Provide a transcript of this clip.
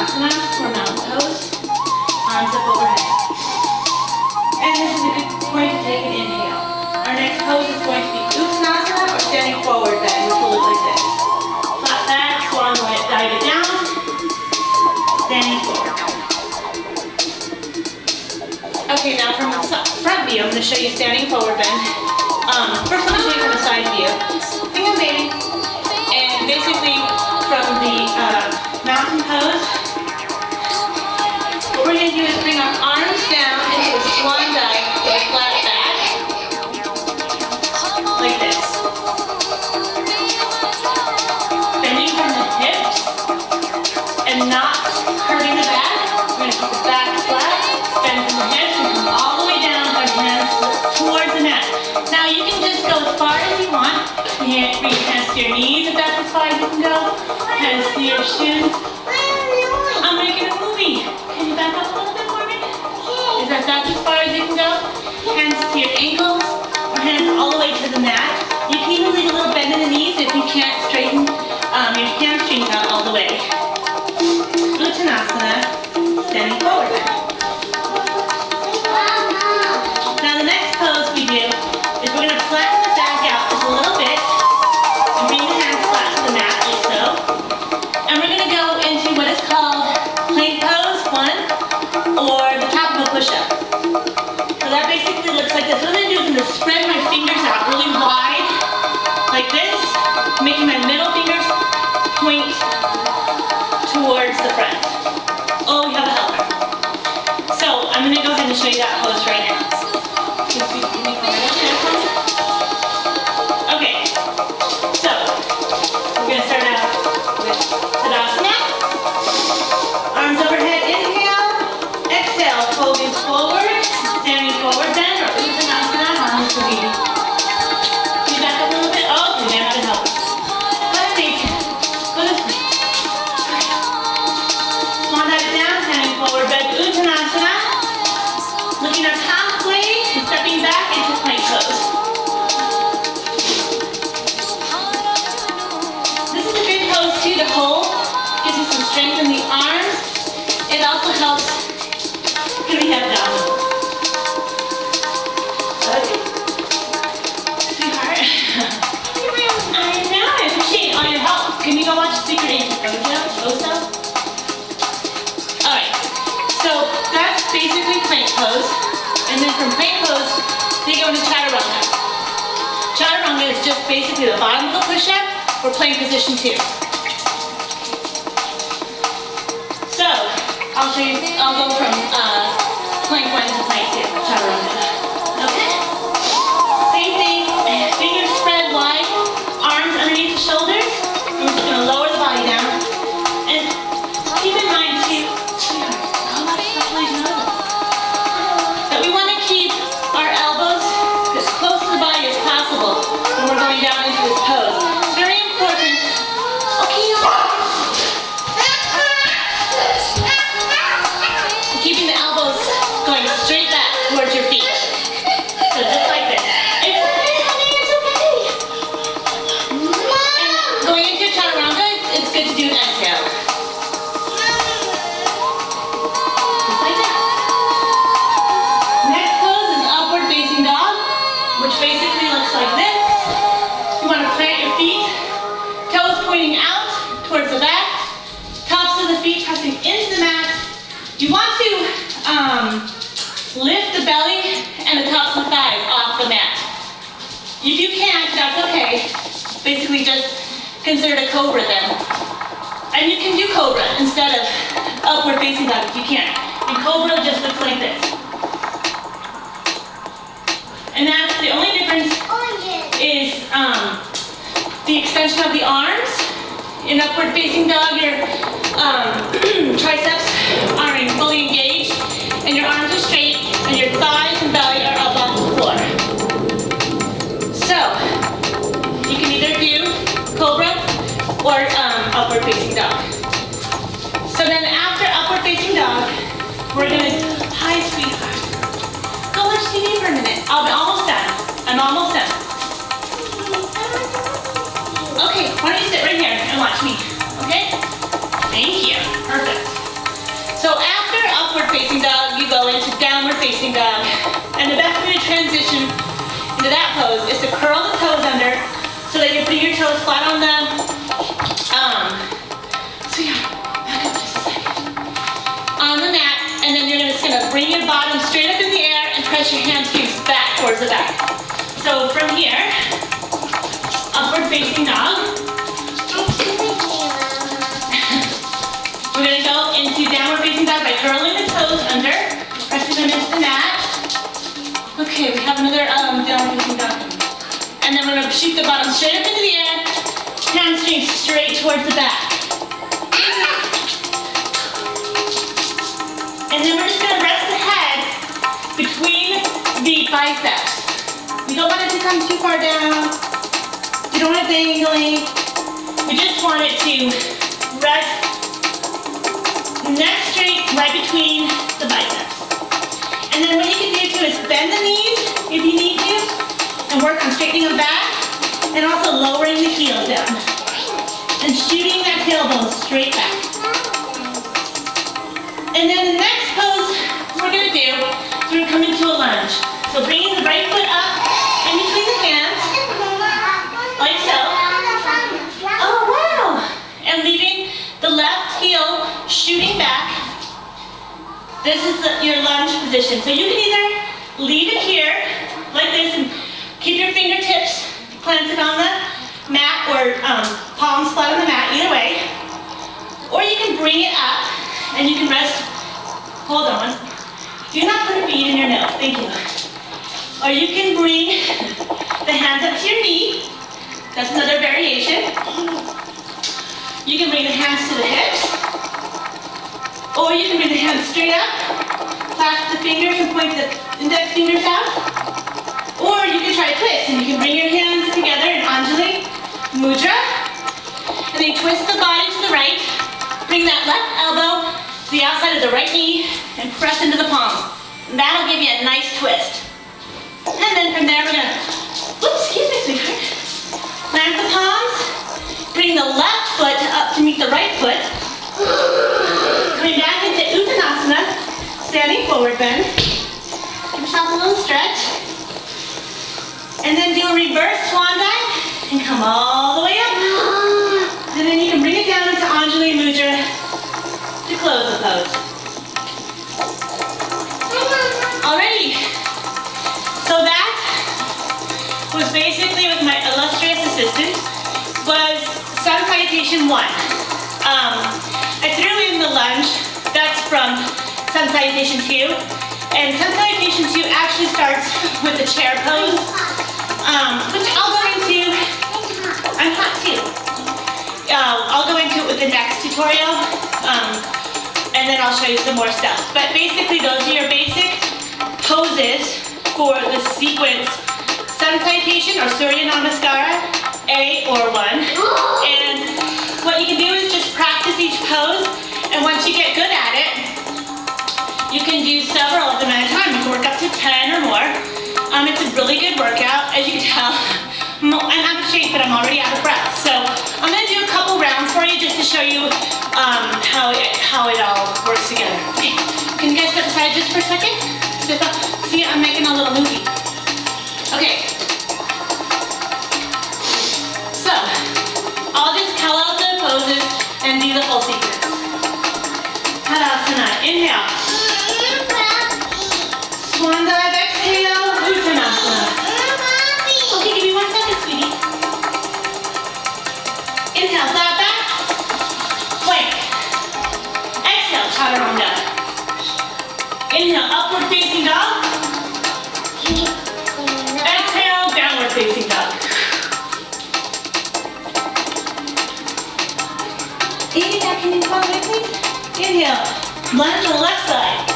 Tadasana for mountain pose. Arms up overhead. And this is a good point to take an inhale. Our next pose is going to be Uttanasana or standing forward bend, which will look like this. Flat back, swan dive it down, standing forward. Okay, now from the front view, I'm going to show you standing forward bend. First I'm going to show you from a side view. Think of baby. And basically from the mountain pose, what we're going to do is bring our arms down into a swan dive with a flat back, like this. Bending from the hips and not curving the back. We're going to keep the back flat, bend from the hips, and come all the way down with our hands towards the mat. Now you can just go as far as you want. Bring your hands to your knees if that's as far as you can go. Hands to your shoes. I'm making a movie. Can you back up a little bit for me? Is that as far as you can go? Hands to your ankles or hands all the way to the mat. You can even leave a little bend in the knees if you can't straighten your hamstrings out all the way. Uttanasana, standing forward. Now the next pose we do is we're going to flatten the back out just a little bit and bring the hands flat to the mat like so. And we're going to go into what is called plank pose 1 or the top of a push-up. So that basically looks like this. What I'm going to do is I'm going to spread my fingers out really wide like this, making my middle fingers point towards the front. Oh, we have a helper. So I'm going to go ahead and show you that pose right now. Okay, so we're going to start out with Tadasana. Arms overhead, inhale. Exhale, folding forward, standing forward bend, or Uttanasana. Can you back up a little bit? Oh, okay, that's going to help us. Go ahead, Nathan. Go this way. Swan dive down, standing forward bend, Uttanasana. Looking up halfway and stepping back into plank pose. This is a good pose too to hold. Gives you some strength in the arms. It also helps. Can we have down? Okay. Sweetheart. I know, I appreciate all your help. Can you go watch Secret Agent Oso? Alright. So that's basically plank pose. And then from plank pose, they go into chaturanga. Chaturanga is just basically the bottom of the push-up for plank position 2. So, I'll show you, I'll go from plank 1 to plank 2, chaturanga. Okay? Same thing, fingers spread wide, arms underneath the shoulders. We're just going to lower the body down. And keep in mind too, that we want to keep our elbows as close to the body as possible when we're going down into this pose. Very important. Okay, keeping the elbows going straight back towards your feet. So just like this. It's okay, honey, it's okay. And going into chaturanga, it's good to do an exhale. Just like that. Next pose is upward facing dog, which basically looks like this. You want to plant your feet, toes pointing out towards the back, tops of the feet pressing into the mat. You want to lift the belly and the tops of the thighs off the mat. If you can't, that's okay. Basically just consider it a cobra then. And you can do cobra instead of upward facing dog if you can't. And cobra just looks like this. And that's the only difference is the extension of the arms. In upward facing dog, your triceps are fully engaged and your arms are straight and your thighs and belly are up off the floor. So, you can either do cobra or upward facing dog. So then after upward facing dog, we're going to, hi sweetheart, go watch TV for a minute. I'll be almost done. I'm almost done. Okay, why don't you sit right here and watch me, okay? Thank you. Perfect. facing dog. And the best way to transition into that pose is to curl the toes under so that you're putting your toes flat on the, so yeah, back up just a second. On the mat, and then you're just gonna bring your bottom straight up in the air and press your hamstrings back towards the back. So from here, upward facing dog. We're gonna go into downward facing dog by curling the toes under, pressing them into the mat. Okay, we have another downward facing dog. And then we're gonna shoot the bottom straight up into the air, hamstrings straight towards the back. And then we're just gonna rest the head between the biceps. We don't want it to come too far down. We don't want it dangling. We just want it to rest neck straight right between the biceps. And then what you can do too is bend the knees if you need to and work on straightening them back and also lowering the heels down and shooting that tailbone straight back. And then the next pose we're going to do is we're going to come into a lunge. So bringing the right foot up in between the hands like so. Oh wow! And leaving the left heel shooting back. This is your lunge position. So you can either leave it here like this and keep your fingertips planted on the mat or palms flat on the mat, either way. Or you can bring it up and you can rest. Hold on. Do not put a bead in your nose. Thank you. Or you can bring the hands up to your knee. That's another variation. You can bring the hands to the hips. Or you can bring the hands straight up, clasp the fingers and point the index fingers out. Or you can try a twist and you can bring your hands together in Anjali Mudra. And then twist the body to the right. Bring that left elbow to the outside of the right knee and press into the palm. And that'll give you a nice twist. And then from there we're gonna, whoops, excuse me, sweetheart. Plant the palms. Bring the left foot up to meet the right foot. Coming back into Uttanasana, standing forward bend. Give yourself a little stretch. And then do a reverse swan dive and come all the way up. And then you can bring it down into Anjali Mudra to close the pose. Alrighty. So that was basically with my illustrious assistant was Sun Salutation 1. I threw in the lunge, that's from Sun Salutation 2. And Sun Salutation 2 actually starts with the chair pose, which I'll go into, I'm hot too. I'll go into it with the next tutorial, and then I'll show you some more stuff. But basically those are your basic poses for the sequence Sun Salutation or Surya Namaskara, A or 1. And what you can do is just practice each pose, and once you get good at it, you can do several of them at a time. You can work up to 10 or more. It's a really good workout. As you can tell, I'm out of shape, but I'm already out of breath. So I'm going to do a couple rounds for you just to show you how it all works together. Okay, can you guys step aside just for a second? See, I'm making a little movie. Okay. So, I'll just tell out the poses and do the whole sequence. Tadasana, inhale. Swan dive, exhale, Uttanasana. Okay, give me 1 second, sweetie. Inhale, flat back, plank. Exhale, chaturanga. Inhale, upward facing dog. Exhale, downward facing dog. Inhale, can you come with me? Inhale, lunge on the left side.